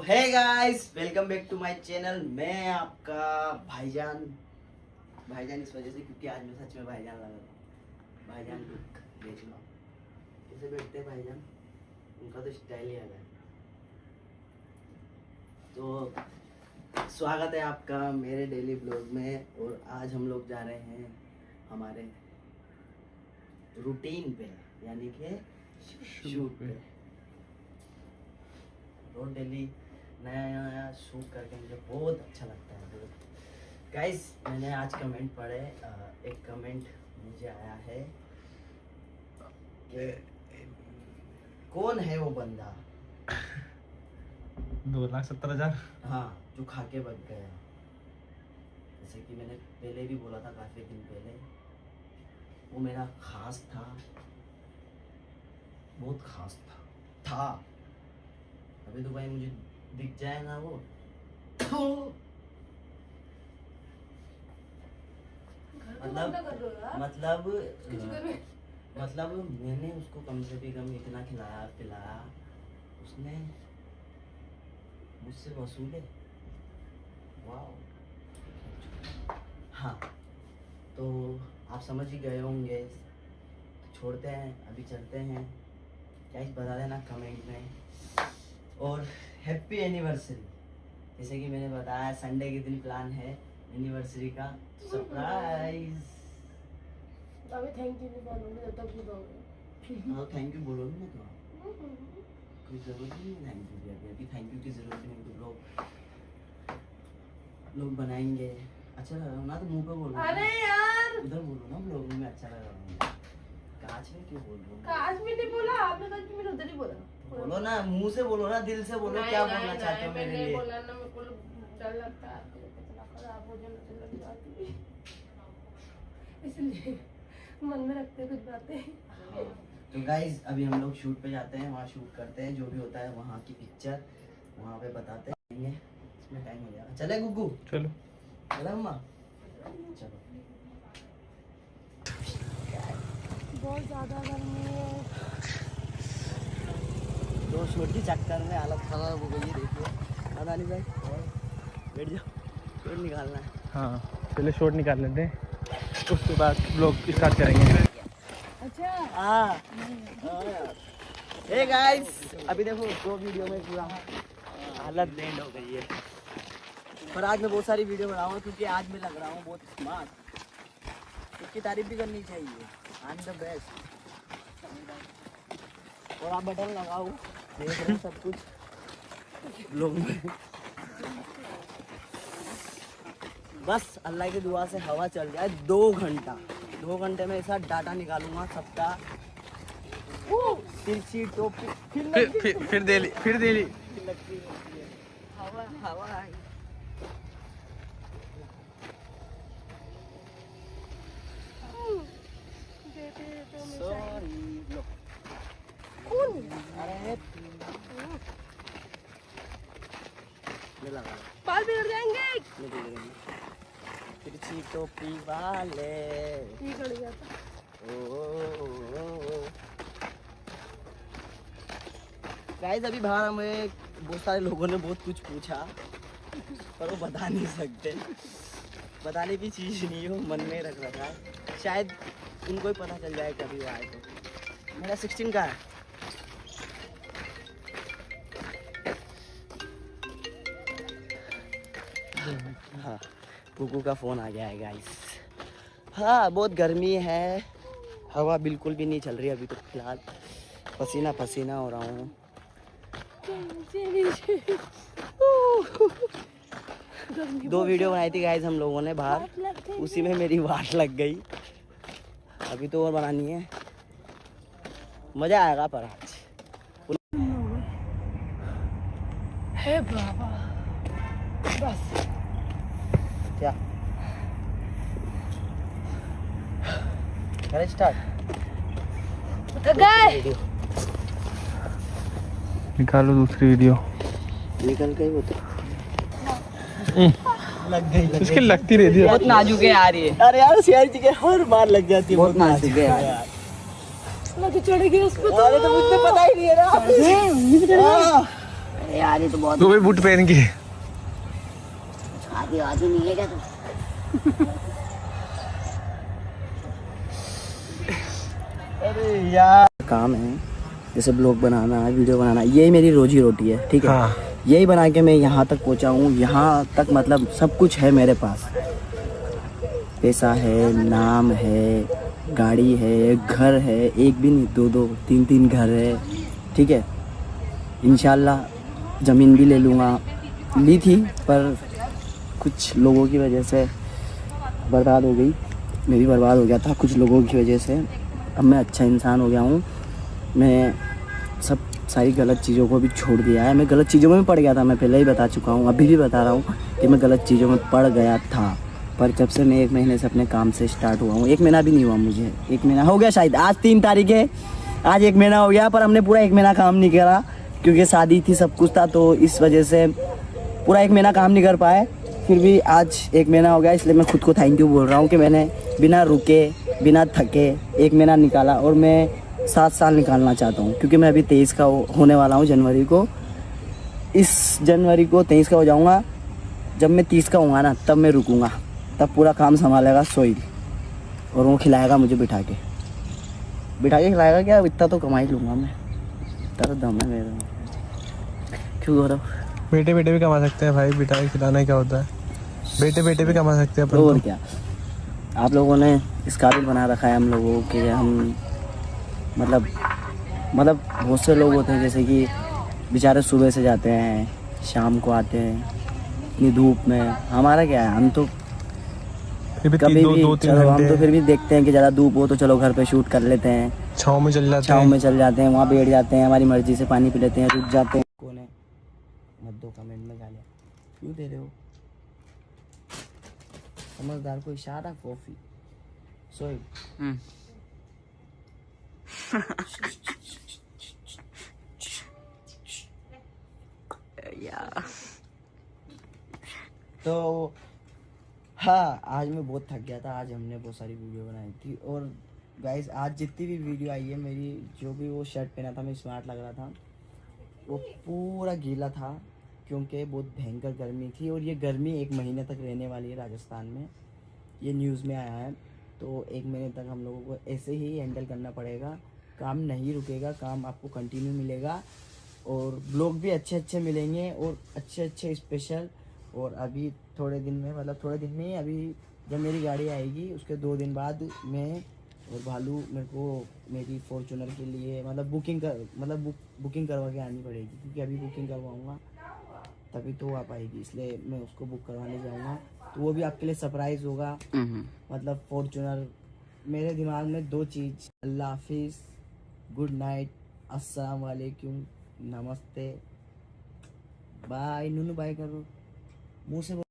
Hey guys, welcome back to my channel. मैं आपका भाईजान इस वजह से क्योंकि आज मैं सच में भाईजान लग रहा हूँ। भाईजान लुक देख लो, कैसे बैठते हैं भाईजान, उनका तो स्टाइल ही अलग है। तो स्वागत है आपका मेरे डेली ब्लॉग में। और आज हम लोग जा रहे हैं हमारे रूटीन पे, यानी कि शूट पे। रोज डेली नया शूट करके मुझे बहुत अच्छा लगता है। गाइस, मैंने आज कमेंट पढ़े, एक कमेंट मुझे आया है कि कौन है वो बंदा 2,70,000। हाँ, जो खा के बच गया। जैसे कि मैंने पहले भी बोला था, काफी दिन पहले, वो मेरा खास था, बहुत खास था। अभी तो भाई मुझे दिख जाए ना वो मतलब मैंने उसको कम से भी कम इतना खिलाया पिलाया, उसने मुझसे वसूले। वाह। हाँ, तो आप समझ ही गए होंगे। छोड़ते हैं, अभी चलते हैं। क्या बता देना कमेंट में। और हैप्पी एनिवर्सरी, जैसे कि मैंने बताया, संडे के दिन प्लान है एनिवर्सरी का सरप्राइज। अभी थैंक यू नहीं बोलूंगी जब तक बोलोगे। हाँ, थैंक यू बोलोगे ना तो कोई जरूरत नहीं है थैंक यू की। अभी थैंक यू की जरूरत नहीं, तो लोग बनाएंगे। अच्छा लग रहा हो ना तो मुंह पे बोलो। अरे यार, उधर बोलो ना, ब्लॉग में अच्छा लग रहा है। कांच में क्यों बोल रहे हो? काश में नहीं बोला आपने, कहा कि मैंने उधर ही बोला। बोलो ना, मुंह से बोलो ना, दिल से बोलो। क्या बोलना चाहते हो मेरे लिए? बोला ना, मेरे को डर लगता है आपको पता खराब हो जाए, मुझे लग जाती है, इसलिए मन में रखते कुछ बातें। तो गाइज, अभी हम लोग शूट पे जाते हैं, वहाँ शूट करते हैं, जो भी होता है वहाँ की पिक्चर वहाँ पे बताते हैं। इसमें टाइम हो जाएगा। चले गुग्गू? चलो चलो अम्मा, चलो। बहुत ज़्यादा गर्मी है। दो शूट के चक्कर में हालत खराब हो गई है। देखिए अदानी भाई, बैठ जाओ, शूट निकालना है। हाँ, पहले शॉट निकाल लेते हैं, उसके बाद ब्लॉग स्टार्ट करेंगे। अच्छा हाँ। हे गाइस, अभी देखो 2 वीडियो में पूरा हालत बैंड हो गई है। पर आज मैं बहुत सारी वीडियो बनाऊंगा क्योंकि आज मैं लग रहा हूँ बहुत स्मार्ट। इसकी तारीफ भी करनी चाहिए। I am the best. और आप बटन लगाओ, देख रहे हैं सब कुछ लोग में। बस अल्लाह की दुआ से हवा चल जाए 2 घंटा। 2 घंटे में ऐसा डाटा निकालूंगा सबका। तिरछी टोपी फिर देली हवा हवा। सॉरी लो। अरे ये लगा, बाल बिगड़ जाएंगे। तिरछी टोपी वाले। ये गड़ गया था। गाइस, अभी बाहर हमें बहुत सारे लोगों ने बहुत कुछ पूछा, पर वो बता नहीं सकते। बताने की चीज़ नहीं हो, मन में रख रखा है। शायद उनको ही पता चल जाए कभी वो आए तो। मेरा 16 का है। हाँ, कुकू का फ़ोन आ गया है गाइस। हाँ, बहुत गर्मी है, हवा बिल्कुल भी नहीं चल रही अभी तो फिलहाल। पसीना पसीना हो रहा हूँ। दो वीडियो बनाई थी गाइस हम लोगों ने बाहर, उसी में मेरी वाट लग गई। अभी तो और बनानी है, मजा आएगा। पर आज हे बाबा, बस क्या करें स्टार्ट? निकालो दूसरी वीडियो। निकल गई वो तो। लग गई इसकी लगती रहती है, बहुत नाजुक है यार ये। अरे यार, शेयर जी के हर बार लग जाती है, बहुत नाजुक है यार। मैं तो चढ़ गई उस पे। अरे तो मुझे पता ही नहीं है ना। अरे यार ये तो बहुत तो भी बूट पहन के आधी आधी नहीं है क्या तू? अरे यार काम है, जैसे ब्लॉग बनाना, वीडियो बनाना, यही मेरी रोजी रोटी है, ठीक है। हाँ। यही बना के मैं यहाँ तक पहुँचा हूँ, यहाँ तक मतलब सब कुछ है मेरे पास। पैसा है, नाम है, गाड़ी है, घर है, एक भी नहीं, दो दो तीन तीन घर है, ठीक है। इंशाल्लाह ज़मीन भी ले लूँगा, ली थी पर कुछ लोगों की वजह से बर्बाद हो गई, मैं भी बर्बाद हो गया था कुछ लोगों की वजह से। अब मैं अच्छा इंसान हो गया हूँ, मैं सब सारी गलत चीज़ों को भी छोड़ दिया है। मैं गलत चीज़ों में पड़ गया था, मैं पहले ही बता चुका हूँ, अभी भी बता रहा हूँ कि मैं गलत चीज़ों में पड़ गया था। पर जब से मैं 1 महीने से अपने काम से स्टार्ट हुआ हूँ, 1 महीना भी नहीं हुआ मुझे, 1 महीना हो गया शायद, आज 3 तारीख है, आज 1 महीना हो गया, पर हमने पूरा 1 महीना काम नहीं करा क्योंकि शादी थी, सब कुछ था, तो इस वजह से पूरा 1 महीना काम नहीं कर पाए। फिर भी आज 1 महीना हो गया, इसलिए मैं खुद को थैंक यू बोल रहा हूँ कि मैंने बिना रुके, बिना थके 1 महीना निकाला, और मैं 7 साल निकालना चाहता हूँ क्योंकि मैं अभी 23 का होने वाला हूँ जनवरी को। इस जनवरी को 23 का हो जाऊँगा, जब मैं 30 का होऊंगा ना तब मैं रुकूँगा, तब पूरा काम संभालेगा सोइल, और वो खिलाएगा मुझे बिठा के खिलाएगा। क्या इतना तो कमा ही लूँगा मैं, इतना तो दम है मेरे में। क्यों गौरव? बेटे बेटे भी कमा सकते हैं भाई, बिठाई खिलाना क्या होता है, बेटे बेटे भी कमा सकते हैं अपन और तो। क्या, आप लोगों ने इस काबिल बना रखा है हम लोगों के, हम मतलब बहुत से लोग होते हैं जैसे कि बेचारे सुबह से जाते हैं, शाम को आते हैं इतनी धूप में। हमारा क्या है, हम तो फिर भी कभी भी दो तीन चलो, हम तो घंटे फिर भी देखते हैं कि ज़्यादा धूप हो तो चलो घर पे शूट कर लेते हैं, छाँव में चल जाते छाँव हैं। में चल जाते हैं, वहाँ बैठ जाते हैं, हमारी मर्जी से पानी पी लेते हैं, रुक जाते हैं। कौन है? मत दो कमेंट में गालियाँ, क्यों दे रहे हो? समझदार को इशारा, कॉफी सोई। तो हाँ, आज मैं बहुत थक गया था, आज हमने बहुत सारी वीडियो बनाई थी। और गाइस आज जितनी भी वीडियो आई है मेरी, जो भी वो शर्ट पहना था मैं स्मार्ट लग रहा था, वो पूरा गीला था क्योंकि बहुत भयंकर गर्मी थी, और ये गर्मी 1 महीने तक रहने वाली है राजस्थान में, ये न्यूज़ में आया है। तो 1 महीने तक हम लोगों को ऐसे ही हैंडल करना पड़ेगा, काम नहीं रुकेगा, काम आपको कंटिन्यू मिलेगा, और ब्लॉग भी अच्छे अच्छे मिलेंगे और अच्छे अच्छे स्पेशल। और अभी थोड़े दिन में, मतलब थोड़े दिन में, अभी जब मेरी गाड़ी आएगी उसके 2 दिन बाद मैं और भालू, मेरे को मेरी फॉर्चूनर के लिए मतलब बुकिंग करवा के आनी पड़ेगी, क्योंकि अभी बुकिंग करवाऊँगा तभी तो आ पाएगी, इसलिए मैं उसको बुक करवाने जाऊँगा। तो वो भी आपके लिए सरप्राइज़ होगा। मतलब फॉर्चूनर, मेरे दिमाग में 2 चीज़, अल्लाह हाफिज़, गुड नाइट, अस्सलाम वालेकुम, नमस्ते, बाय। नूनू बाय करो, मुँह से।